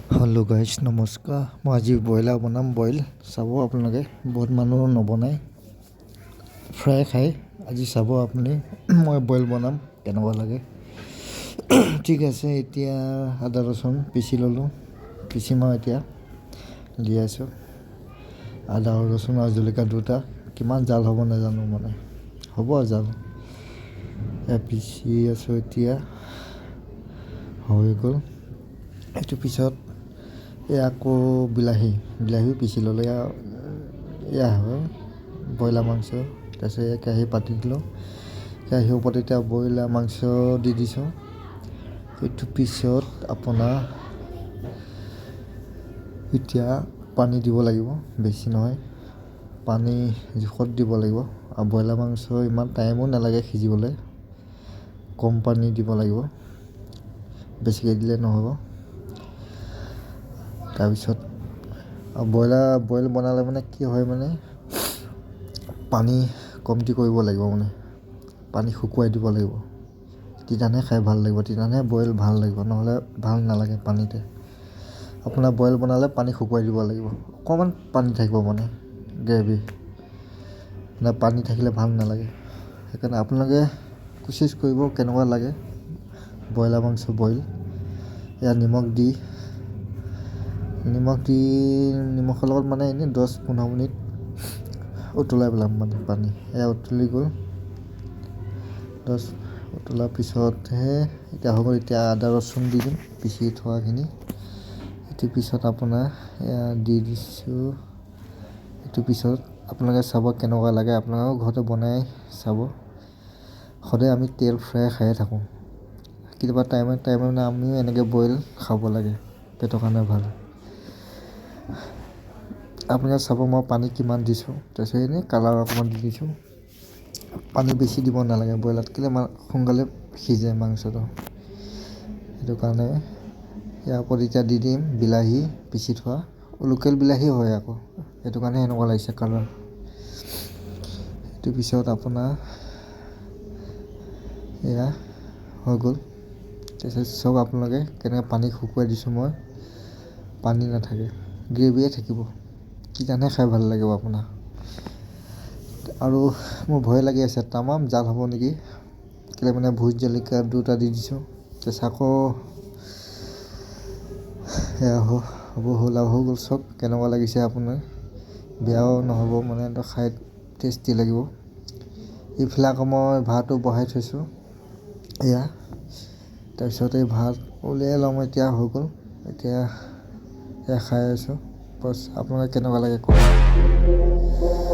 Hello' guys নমস্কাৰ। মই আজি ব্ৰইলাৰ বনাম। বইল চাব আপোনালোকে, বহুত মানুহ নবনায়, ফ্ৰাই খায়। আজি চাব আপুনি মই বইল বনাম কেনেকুৱা লাগে। ঠিক আছে, এতিয়া আদা ৰচুন পিচি ল'লোঁ, পিচিম আৰু এতিয়া দি আছোঁ। আদা ৰচুন আৰু জলকীয়া দুটা, কিমান জাল হ'ব নাজানো, মানে হ'ব জাল। পিচি আছোঁ, এতিয়া হৈ গ'ল। এইটো পিছত আকৌ বিলাহী পিচি ল'লে, এয়া হয় ব্ৰইলাৰ মাংস। তাৰপিছত কেৰাহী পাতি দিলোঁ, কেৰাহীৰ ওপৰত এতিয়া ব্ৰইলাৰ মাংস দি দিছোঁ। এইটো পিছত আপোনাৰ এতিয়া পানী দিব লাগিব, বেছি নহয়, পানী জোখত দিব লাগিব। আৰু ব্ৰইলাৰ মাংস ইমান টাইমো নালাগে সিজিবলৈ, কম পানী দিব লাগিব, বেছিকৈ দিলে নহ'ব। তাৰপিছত বইল বনালে মানে কি হয়, মানে পানী কমটি কৰিব লাগিব, মানে পানী শুকুৱাই দিব লাগিব, তেতিয়াহে খাই ভাল লাগিব, তেতিয়াহে বইল ভাল লাগিব, নহ'লে ভাল নালাগে পানীতে। আপোনাৰ বইল বনালে পানী শুকুৱাই দিব লাগিব, অকণমান পানী থাকিব, মানে গ্ৰেভি মানে পানী থাকিলে ভাল নালাগে। সেইকাৰণে আপোনালোকে কোচিছ কৰিব কেনেকুৱা লাগে ব্ৰইলাৰ মাংস বইল। ইয়াত নিমখৰ লগত মানে এনেই 10-15 মিনিট উতলাই পেলাম, মানে পানী এয়া উতলি গ'ল। উতলাৰ পিছতহে এতিয়া হ'ব। এতিয়া আদা ৰচুন দি দিম, পিচি থোৱাখিনি। এইটো পিছত আপোনাৰ এয়া দি দিছোঁ। এইটো পিছত আপোনালোকে চাব কেনেকুৱা লাগে, আপোনালোকেও ঘৰতে বনাই চাব। সদায় আমি তেল ফ্ৰাই খায়ে থাকোঁ, কেতিয়াবা টাইমে মানে আমিও এনেকৈ বইল খাব লাগে, পেটৰ কাৰণে ভাল। আপোনালোকে চাব মই পানী কিমান দিছোঁ, তাৰপিছত এনেই কালাৰ অকণমান দি দিছোঁ। পানী বেছি দিব নালাগে, ব্ৰইলাৰত কেলৈ সোনকালে সিজে মাংসটো, সেইটো কাৰণে। ইয়াৰ ওপৰত এতিয়া দি দিম বিলাহী পিচি থোৱা, লোকেল বিলাহী হয় আকৌ, সেইটো কাৰণে এনেকুৱা লাগিছে কালাৰ। সেইটো পিছত আপোনাৰ এয়া হৈ গ'ল। তাৰপিছত চাওক আপোনালোকে কেনেকৈ পানী শুকুৱাই দিছোঁ মই, পানী নাথাকে, গ্ৰেভিয়ে থাকিব, তেতিয়াহে খাই ভাল লাগিব আপোনাৰ। আৰু মোৰ ভয় লাগি আছে, তামাম জাল হ'ব নেকি, কেলৈ মানে ভোট জলকীয়া দুটা দি দিছোঁ। তাৰপিছত আকৌ এয়া হ'ল আৰু হৈ গ'ল। চব কেনেকুৱা লাগিছে আপোনাৰ, বেয়াও নহ'ব, মানে খাই টেষ্টি লাগিব। এইফালে আকৌ মই ভাতো বহাই থৈছোঁ, এয়া। তাৰপিছত এই ভাত উলিয়াই ল'ম, এতিয়া হৈ গ'ল। এতিয়া এয়া খাই আছোঁ। বছ আপোনালোকে কেনেকুৱা লাগে কওক।